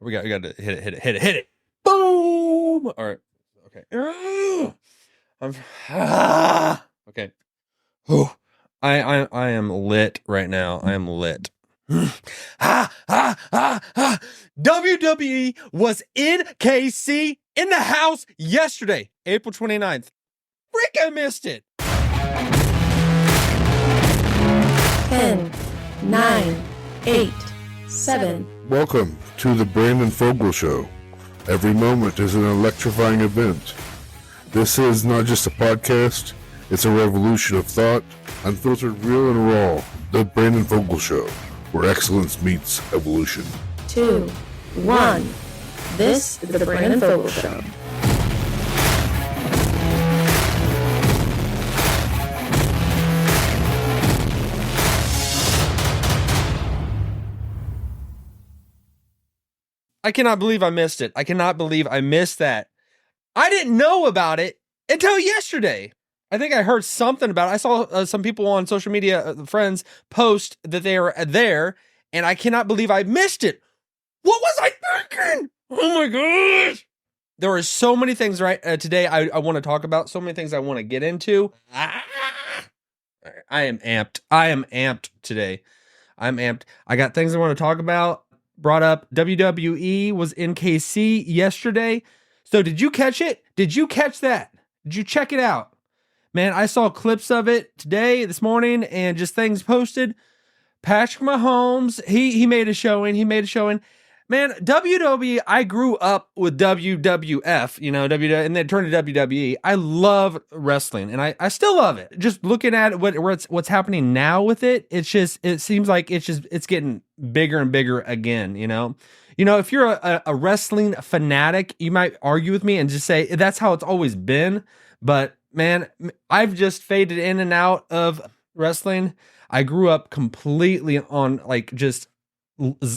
We got to hit it. Boom. All right. Okay. Okay. I am lit right now. I am lit. WWE was in KC in the house yesterday, April 29th. Frick, I missed it. 10, 9, 8, 7. Welcome to the Brandon Fogal Show. Every moment is an electrifying event. This is not just a podcast, it's a revolution of thought, unfiltered, real and raw. The Brandon Fogal Show, where excellence meets evolution. 2, 1. This is the Brandon Fogal Show. I cannot believe I missed it. I cannot believe I missed that. I didn't know about it until yesterday. I think I heard something about it. I saw some people on social media, friends, post that they were there, and I cannot believe I missed it. What was I thinking? Oh my gosh. There are so many things today I want to talk about, so many things I want to get into. I am amped. I am amped today. I'm amped. I got things I want to talk about. Brought up WWE was in KC yesterday. So did you catch it? Did you catch that? Did you check it out? Man, I saw clips of it today, this morning, and just things posted. Patrick Mahomes, he made a showing. Man, WWE, I grew up with WWF, and then turned to WWE. I love wrestling, and I still love it. Just looking at what's happening now with it, it seems like it's getting bigger and bigger again, if you're a wrestling fanatic, you might argue with me and just say that's how it's always been. But man, I've just faded in and out of wrestling. I grew up completely on just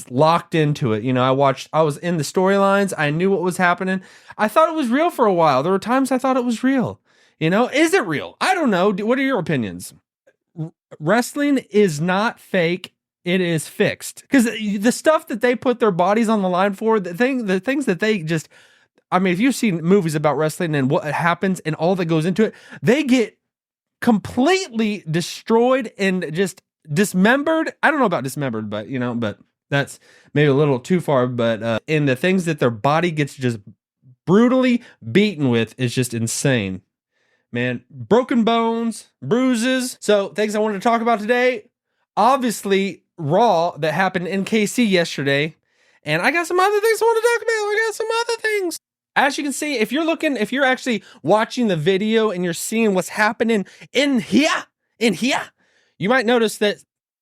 locked into it. I was in the storylines. I knew what was happening. I thought it was real for a while. There were times I thought it was real. Is it real? I don't know. What are your opinions? Wrestling is not fake. It is fixed. Because the stuff that they put their bodies on the line for, the things that they just, if you've seen movies about wrestling and what happens and all that goes into it, they get completely destroyed and just dismembered. I don't know about dismembered, but that's maybe a little too far. But in the things that their body gets just brutally beaten with is just insane, man. Broken bones, bruises. So things I wanted to talk about today. Obviously, Raw that happened in KC yesterday, and I got some other things I want to talk about. I got some other things. As you can see, if you're actually watching the video and you're seeing what's happening in here, you might notice that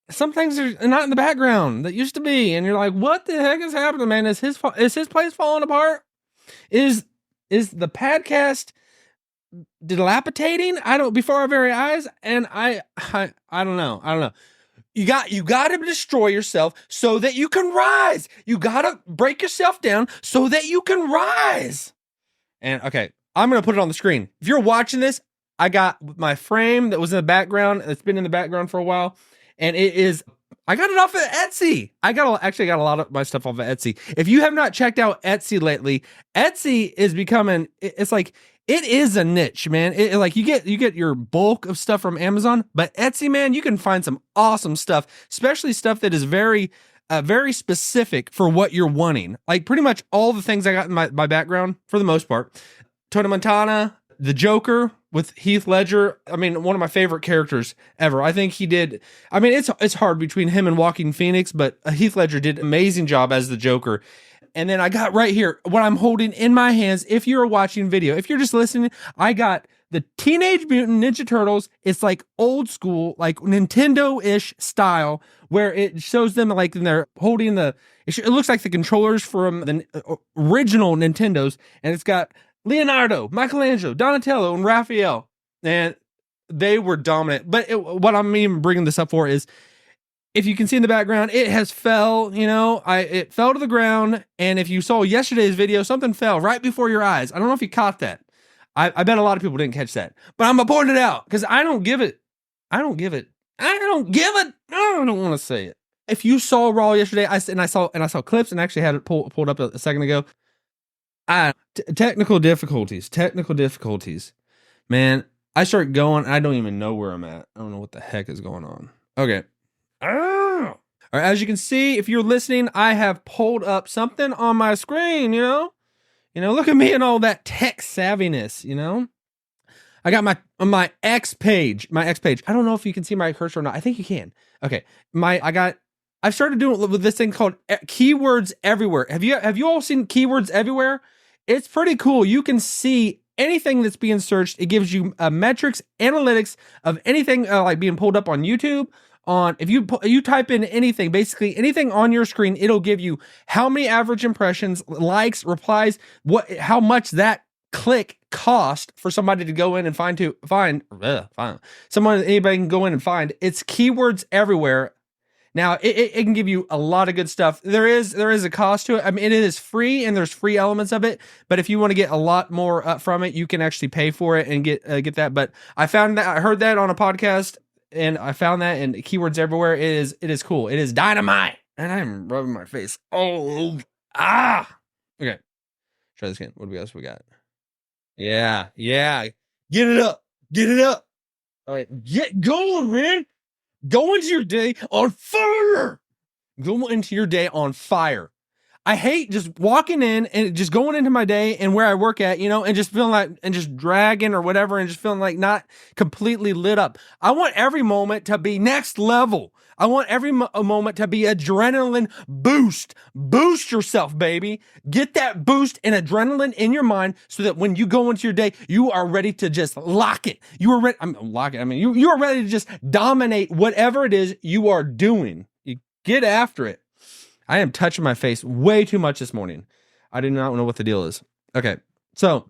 some things are not in the background that used to be, and you're like, "What the heck is happening, man? Is his place falling apart? Is the podcast dilapidating? Before our very eyes?" And I don't know. You got to destroy yourself so that you can rise. You got to break yourself down so that you can rise. And okay, I'm going to put it on the screen. If you're watching this, I got my frame that was in the background. It's been in the background for a while. And I got it off of Etsy. I got a lot of my stuff off of Etsy. If you have not checked out Etsy lately, Etsy is becoming, it's like, it is a niche, man. You get your bulk of stuff from Amazon, but Etsy, man, you can find some awesome stuff, especially stuff that is very, very specific for what you're wanting. Like pretty much all the things I got in my background, for the most part. Tony Montana, the Joker with Heath Ledger. One of my favorite characters ever. I think he did. It's hard between him and Joaquin Phoenix, but Heath Ledger did an amazing job as the Joker. And then I got right here, what I'm holding in my hands, if you're watching video, if you're just listening, I got the Teenage Mutant Ninja Turtles. It's like old school, like Nintendo-ish style, where it shows them like they're holding it looks like the controllers from the original Nintendos. And it's got Leonardo, Michelangelo, Donatello, and Raphael. And they were dominant. But what I'm even bringing this up for is, if you can see in the background, it has fell, it fell to the ground. And if you saw yesterday's video, something fell right before your eyes. I don't know if you caught that. I bet a lot of people didn't catch that, but I'm going to point it out because I don't want to say it. If you saw Raw yesterday, I saw clips and actually had it pulled up a second ago. Technical difficulties. Man, I start going. I don't even know where I'm at. I don't know what the heck is going on. Okay. All right, as you can see, if you're listening, I have pulled up something on my screen, look at me and all that tech savviness, I got my X page. I don't know if you can see my cursor or not. I think you can. Okay. I've started doing with this thing called keywords everywhere. Have you all seen keywords everywhere? It's pretty cool. You can see anything that's being searched. It gives you metrics, analytics of anything like being pulled up on YouTube. If you type in anything, basically anything on your screen, it'll give you how many average impressions, likes, replies, how much that click cost for somebody to go in and anybody can go in and find. It's keywords everywhere. Now it can give you a lot of good stuff. There is a cost to it. I mean, it is free and there's free elements of it, but if you want to get a lot more from it, you can actually pay for it and get that. But I heard that on a podcast and I found that in keywords everywhere. It is cool. It is dynamite. And I'm rubbing my face. Okay. Try this again. What else we got? Yeah. Get it up. All right. Get going, man. Go into your day on fire. I hate just walking in and just going into my day and where I work at, and just feeling like, and just dragging or whatever, and just feeling like not completely lit up. I want every moment to be next level. I want every moment to be adrenaline boost. Boost yourself, baby. Get that boost and adrenaline in your mind so that when you go into your day, you are ready to just lock it. You are ready. You are ready to just dominate whatever it is you are doing. You get after it. I am touching my face way too much this morning. I do not know what the deal is. Okay. So,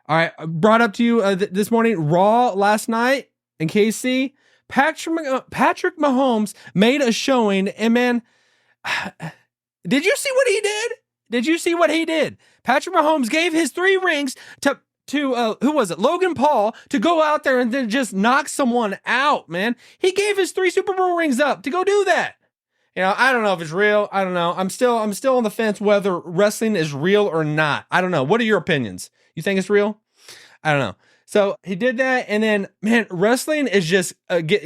all right. I brought up to you this morning, Raw last night in KC. Patrick Mahomes made a showing, and man, did you see what he did? Patrick Mahomes gave his 3 rings to who was it? Logan Paul, to go out there and then just knock someone out, man. He gave his 3 Super Bowl rings up to go do that. I don't know if it's real. I don't know. I'm still on the fence whether wrestling is real or not. I don't know. What are your opinions? You think it's real? I don't know. So he did that, and then, man, wrestling is just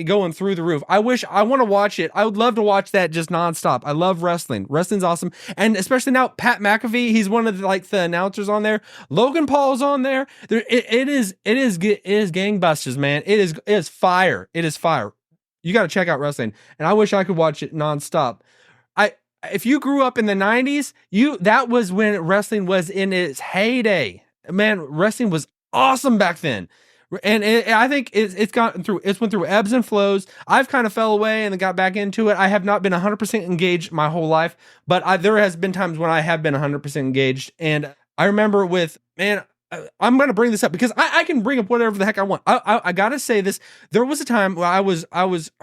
going through the roof. I want to watch it. I would love to watch that just nonstop. I love wrestling. Wrestling's awesome, and especially now, Pat McAfee. He's one of the announcers on there. Logan Paul's on there. It is gangbusters, man. It is fire. It is fire. You got to check out wrestling, and I wish I could watch it nonstop. If you grew up in the 90s, that was when wrestling was in its heyday. Man, wrestling was awesome back then. And I think it went through ebbs and flows. I've kind of fell away and then got back into it. I have not been 100% engaged my whole life, but there has been times when I have been 100% engaged. And I remember I'm going to bring this up because I can bring up whatever the heck I want. I got to say this. There was a time where I was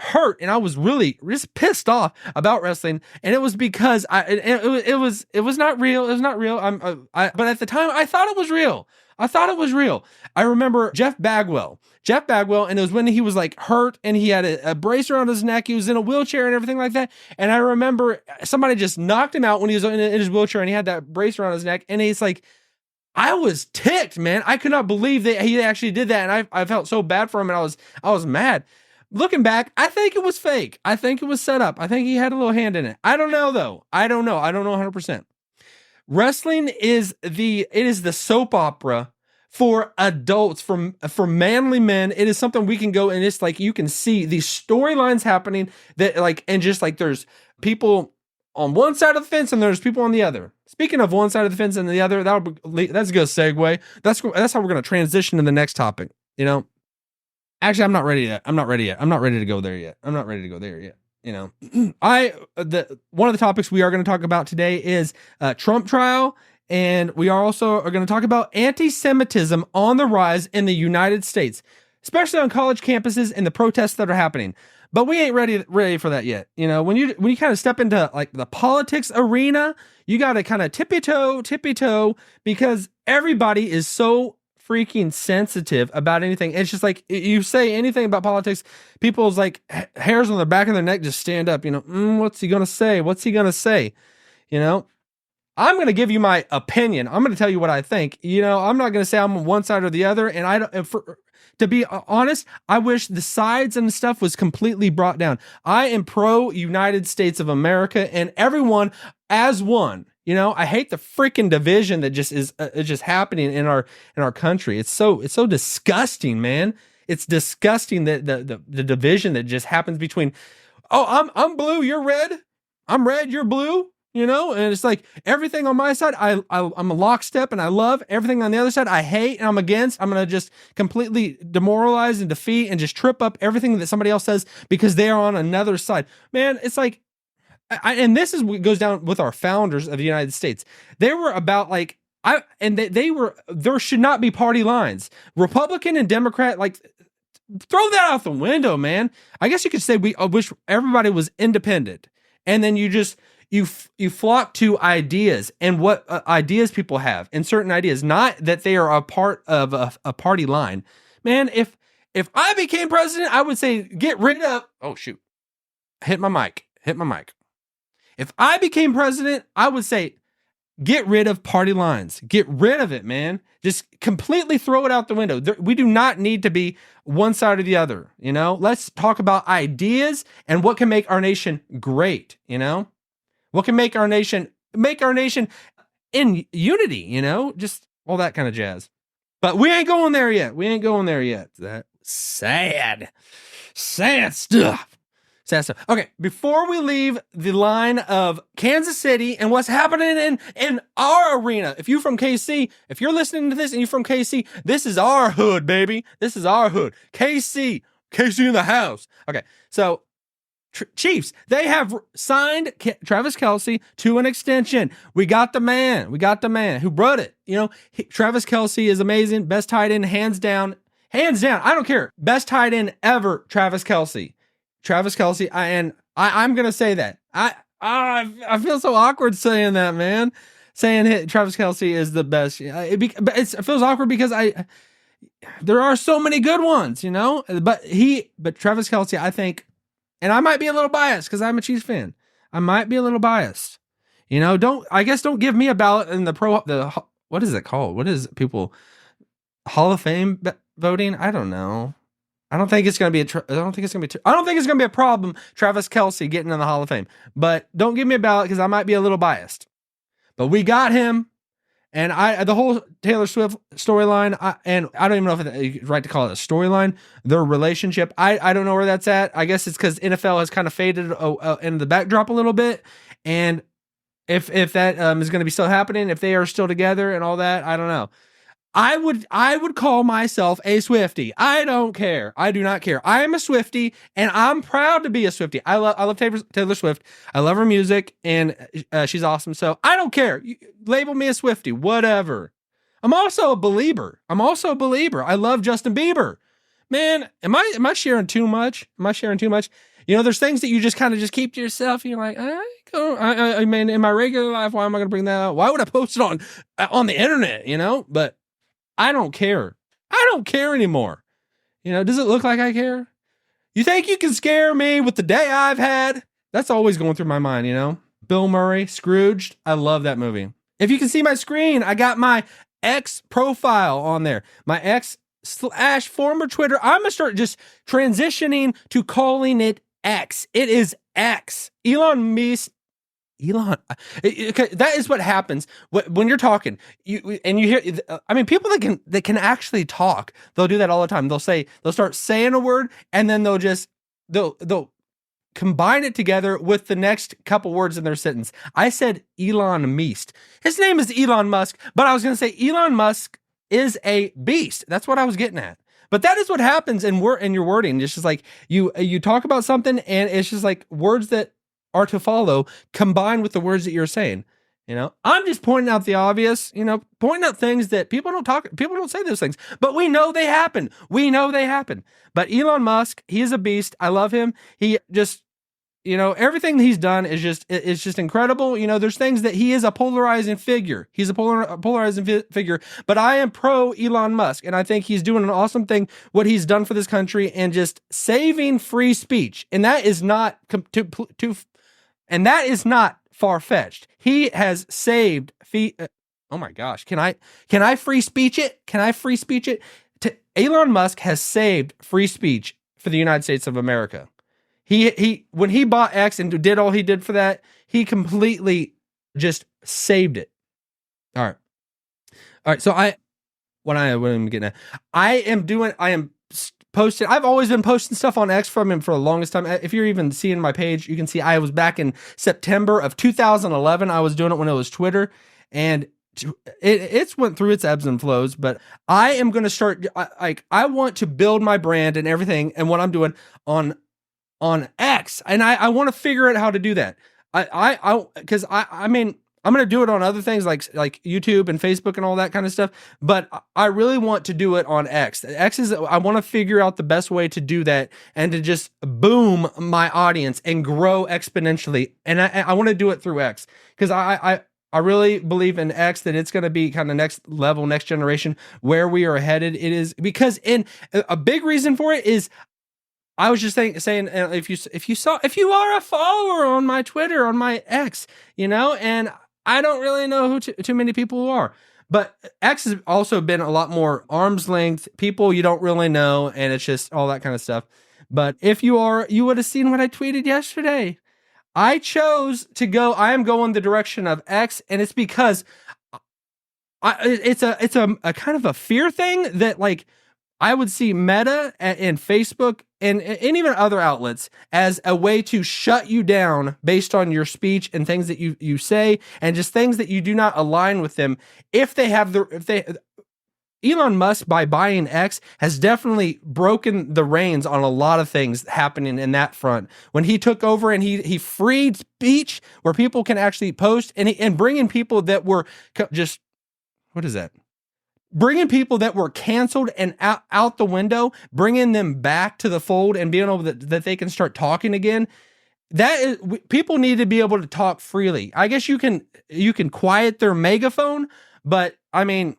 hurt and I was really just pissed off about wrestling. And it was because it was not real. It was not real. But at the time I thought it was real. I remember Jeff Bagwell, and it was when he was like hurt and he had a brace around his neck. He was in a wheelchair and everything like that. And I remember somebody just knocked him out when he was in his wheelchair and he had that brace around his neck. And he's like, I was ticked, man. I could not believe that he actually did that. And I felt so bad for him, and I was mad. Looking back, I think it was fake. I think it was set up. I think he had a little hand in it. I don't know though. I don't know 100%. Wrestling is the soap opera for adults, for manly men. It is something we can go and it's like you can see these storylines happening that and just like there's people on one side of the fence and there's people on the other. Speaking of one side of the fence and the other, that's a good segue. That's how we're going to transition to the next topic. Actually, I'm not ready yet. I'm not ready to go there yet. One of the topics we are going to talk about today is Trump trial, and we are going to talk about antisemitism on the rise in the United States, especially on college campuses and the protests that are happening. But we ain't ready for that yet. When you kind of step into like the politics arena, you got to kind of tippy toe, because everybody is so freaking sensitive about anything. It's just like, you say anything about politics, people's like hairs on the back of their neck just stand up, what's he going to say? What's he going to say? I'm going to give you my opinion. I'm going to tell you what I think. I'm not going to say I'm on one side or the other. And to be honest, I wish the sides and stuff was completely brought down. I am pro United States of America and everyone as one. I hate the freaking division that just is just happening in our country. It's so disgusting, man. It's disgusting that the division that just happens between, I'm blue, you're red. I'm red, you're blue. And it's like everything on my side, I'm a lockstep and I love. Everything on the other side, I hate and I'm against. I'm going to just completely demoralize and defeat and just trip up everything that somebody else says because they are on another side. Man, it's like, and this is what goes down with our founders of the United States. They were about like, there should not be party lines. Republican and Democrat, like, throw that out the window, man. I guess you could say I wish everybody was independent. And then you flock to ideas and what ideas people have and certain ideas, not that they are a part of a party line. Man, if I became president, I would say get rid of, oh shoot, hit my mic. If I became president, I would say get rid of party lines. Get rid of it, man. Just completely throw it out the window. We do not need to be one side or the other, Let's talk about ideas and what can make our nation great, What can make our nation in unity, just all that kind of jazz. But we ain't going there yet. That's sad stuff. Okay, before we leave the line of Kansas City and what's happening in our arena, if you're from KC, if you're listening to this and you're from KC, this is our hood, baby. This is our hood. KC in the house. Okay, so Chiefs, they have signed Travis Kelce to an extension. We got the man who brought it. Travis Kelce is amazing. Best tight end, hands down. I don't care. Best tight end ever, Travis Kelce. I'm going to say that. I feel so awkward saying that, man. Saying Travis Kelce is the best. It feels awkward because there are so many good ones, but Travis Kelce, I think, and I might be a little biased because I'm a Chiefs fan. I might be a little biased. Don't give me a ballot in what is it called? What is people Hall of Fame voting? I don't know. I don't think it's going to be a problem, Travis Kelce getting in the Hall of Fame. But don't give me a ballot because I might be a little biased. But we got him. And the whole Taylor Swift storyline, and I don't even know if it's right to call it a storyline, their relationship, I don't know where that's at. I guess it's because NFL has kind of faded in the backdrop a little bit. And if that is going to be still happening, if they are still together and all that, I don't know. I would call myself a Swiftie. I don't care. I do not care. I am a Swiftie, and I'm proud to be a Swiftie. I love Taylor Swift. I love her music, and she's awesome. So I don't care. You label me a Swiftie, whatever. I'm also a believer. I love Justin Bieber. Man, am I sharing too much? There's things that you just kind of just keep to yourself. You're like, I mean, in my regular life, why am I going to bring that up? Why would I post it on the internet? But I don't care. I don't care anymore. Does it look like I care? You think you can scare me with the day I've had? That's always going through my mind, Bill Murray, Scrooged. I love that movie. If you can see my screen, I got my X profile on there. My X/former Twitter. I'm going to start just transitioning to calling it X. It is X. Elon, that is what happens when you're talking. You hear. People that can actually talk. They'll do that all the time. They'll start saying a word, and then they'll combine it together with the next couple words in their sentence. I said Elon Meest. His name is Elon Musk, but I was going to say Elon Musk is a beast. That's what I was getting at. But that is what happens in your wording. It's just like you talk about something, and it's just like words that are to follow combined with the words that you're saying. I'm just pointing out the obvious, pointing out things that people don't say those things, but we know they happen. But Elon Musk, he is a beast. I love him. He just You know, everything he's done is just incredible. You know, there's things that he is a polarizing figure. He's a polarizing figure, but I am pro Elon Musk, and I think he's doing an awesome thing, what he's done for this country and just saving free speech. And that is not and that is not far-fetched. He has saved oh my gosh, can I free speech it? Can I free speech it? Elon Musk has saved free speech for the United States of America. He when he bought X and did all he did for that, he completely just saved it. All right. So what I'm getting at, I am posting. I've always been posting stuff on X from him for the longest time. If you're even seeing my page, you can see I was back in September of 2011. I was doing it when it was Twitter, and it's went through its ebbs and flows. But I am going to start. I want to build my brand and everything, and what I'm doing on X, and I want to figure out how to do that. Because I mean, I'm going to do it on other things like YouTube and Facebook and all that kind of stuff, but I really want to do it on X. I want to figure out the best way to do that and to just boom my audience and grow exponentially. And I want to do it through X because I really believe in X, that it's going to be kind of next level, next generation, where we are headed. It is because a big reason for it is, I was just saying, if you are a follower on my Twitter, on my X, you know, and I don't really know who too many people are, but X has also been a lot more arm's length, people you don't really know, and it's just all that kind of stuff. But if you would have seen what I tweeted yesterday. I chose to go. I am going the direction of X, and it's because it's a kind of a fear thing that like. I would see Meta and Facebook and even other outlets as a way to shut you down based on your speech and things that you say, and just things that you do not align with them. Elon Musk, by buying X, has definitely broken the reins on a lot of things happening in that front. When he took over and he freed speech where people can actually post and bringing people that were just, what is that? Bringing people that were canceled and out the window, bringing them back to the fold and being able that they can start talking again. People need to be able to talk freely. I guess you can quiet their megaphone, but I mean,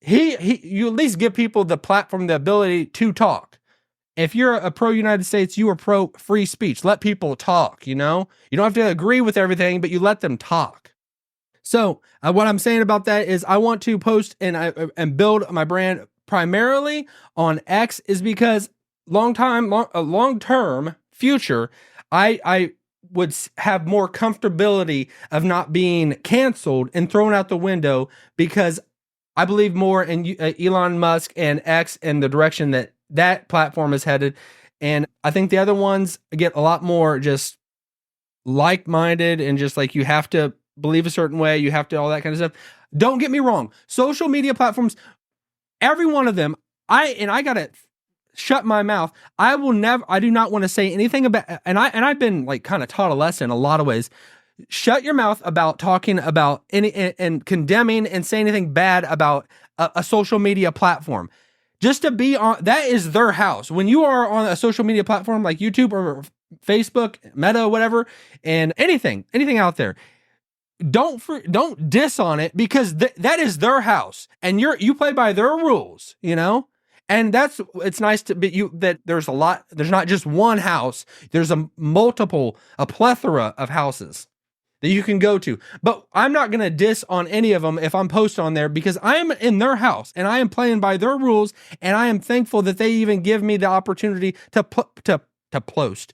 you at least give people the platform, the ability to talk. If you're a pro United States, you are pro free speech. Let people talk, you know? You don't have to agree with everything, but you let them talk. So what I'm saying about that is I want to post and build my brand primarily on X is because long-term future, I would have more comfortability of not being canceled and thrown out the window because I believe more in Elon Musk and X and the direction that platform is headed. And I think the other ones get a lot more just like-minded and just like you have to believe a certain way, you have to all that kind of stuff. Don't get me wrong. Social media platforms, every one of them, I gotta shut my mouth. I do not want to say anything about, and I've been like kind of taught a lesson in a lot of ways. Shut your mouth about talking about any and condemning and saying anything bad about a social media platform. Just to be on, that is their house. When you are on a social media platform like YouTube or Facebook, Meta, whatever, and anything out there, don't diss on it because that is their house and you play by their rules, you know? And it's nice to be that there's not just one house, there's a plethora of houses that you can go to. But I'm not going to diss on any of them if I'm posting on there because I am in their house and I am playing by their rules, and I am thankful that they even give me the opportunity to post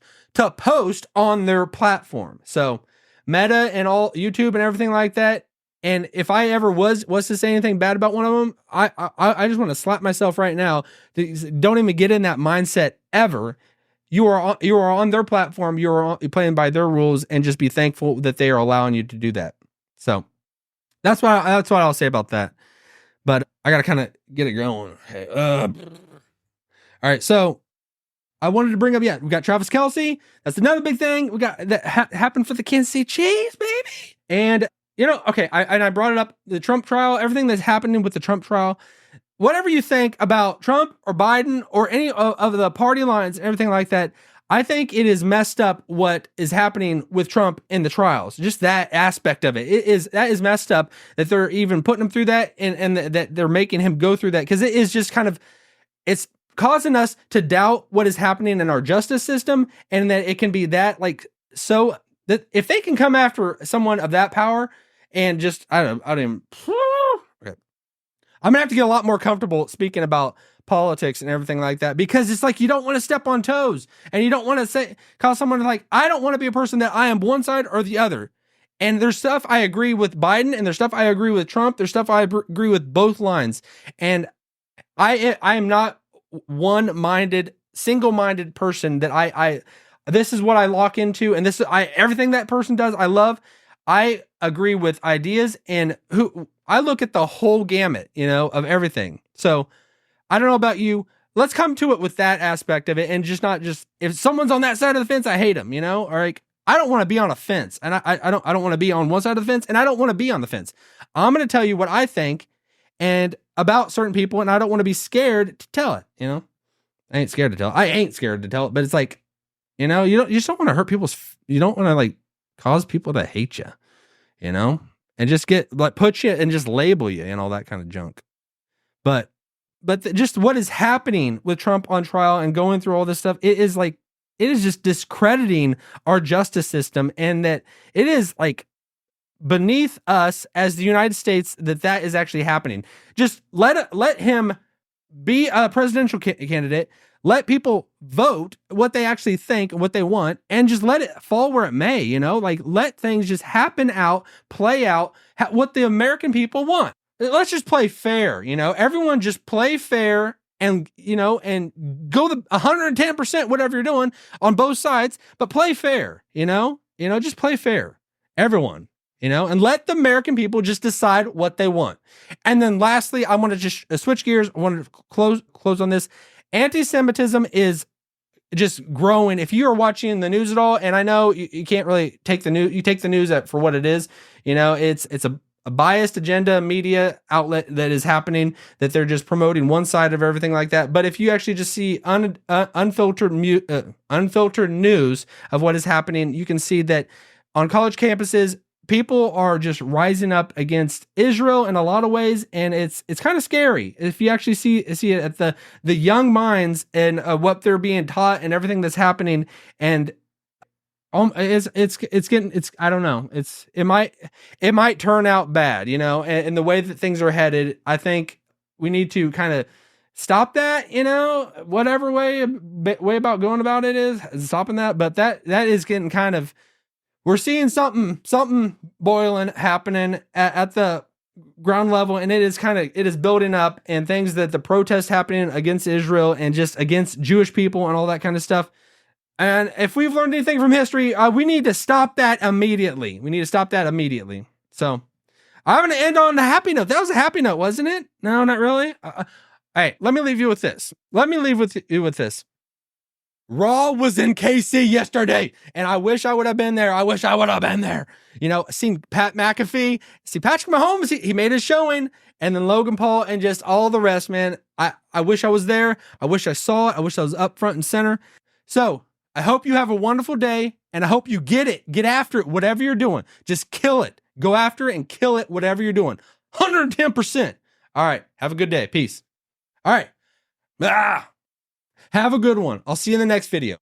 on their platform. So Meta and all YouTube and everything like that. And if I ever was to say anything bad about one of them, I just want to slap myself right now. Don't even get in that mindset ever. You are on their platform. You're playing by their rules, and just be thankful that they are allowing you to do that. So that's what I'll say about that. But I got to kind of get it going. Okay. All right. So I wanted to bring up, we got Travis Kelce. That's another big thing we got that happened for the Kansas City Chiefs, baby. And, you know, okay, I brought it up, the Trump trial, everything that's happening with the Trump trial. Whatever you think about Trump or Biden or any of the party lines and everything like that, I think it is messed up what is happening with Trump in the trials. Just that aspect of it. That is messed up that they're even putting him through that and that they're making him go through that, because it is just kind of, it's causing us to doubt what is happening in our justice system, and that it can be that like, so that if they can come after someone of that power and just, I don't even, okay. I'm gonna have to get a lot more comfortable speaking about politics and everything like that, because it's like, you don't want to step on toes, and you don't want to call someone like, I don't want to be a person that I am one side or the other. And there's stuff I agree with Biden, and there's stuff I agree with Trump. There's stuff I agree with both lines. And I am not one-minded, single-minded person that I this is what I lock into, and everything that person does, I love. I agree with ideas, and I look at the whole gamut, of everything. So I don't know about you. Let's come to it with that aspect of it, and just not just, if someone's on that side of the fence, I hate them, or like, I don't want to be on a fence, and I don't want to be on one side of the fence, and I don't want to be on the fence. I'm going to tell you what I think and about certain people, and I don't want to be scared to tell it. I ain't scared to tell it. I ain't scared to tell it, but it's like, you just don't want to hurt you don't want to like cause people to hate you, and just put you and just label you and all that kind of junk. But just what is happening with Trump on trial and going through all this stuff, it is just discrediting our justice system, and that it is like beneath us as the United States that is actually happening. Just let him be a presidential candidate. Let people vote what they actually think and what they want, and just let it fall where it may, like let things just play out what the American people want. Let's just play fair, everyone just play fair and, and go the 110%, whatever you're doing on both sides, but play fair, just play fair, everyone, and let the American people just decide what they want. And then lastly, I want to just switch gears. I want to close on this. Antisemitism is just growing. If you are watching the news at all, and I know you can't really take the news, you take the news for what it is, it's a biased agenda media outlet that is happening, that they're just promoting one side of everything like that. But if you actually just see unfiltered news of what is happening, you can see that on college campuses, people are just rising up against Israel in a lot of ways, and it's kind of scary if you actually see it at the young minds and what they're being taught and everything that's happening. And it's I don't know. It might turn out bad, and the way that things are headed. I think we need to kind of stop that, whatever way about going about it is stopping that. But that is getting kind of, we're seeing something boiling happening at the ground level, and it is building up, and things that the protests happening against Israel and just against Jewish people and all that kind of stuff. And if we've learned anything from history, we need to stop that immediately. So I'm going to end on a happy note. That was a happy note, wasn't it? No, not really. All right, let me leave you with this. Raw was in KC yesterday, and I wish I would have been there. Seen Pat McAfee, see Patrick Mahomes, he made his showing, and then Logan Paul and just all the rest, man. I wish I was there. I wish I saw it. I wish I was up front and center. So I hope you have a wonderful day, and I hope you get after it, whatever you're doing. Just kill it. Go after it and kill it, whatever you're doing. 110%. All right. Have a good day. Peace. All right. Have a good one. I'll see you in the next video.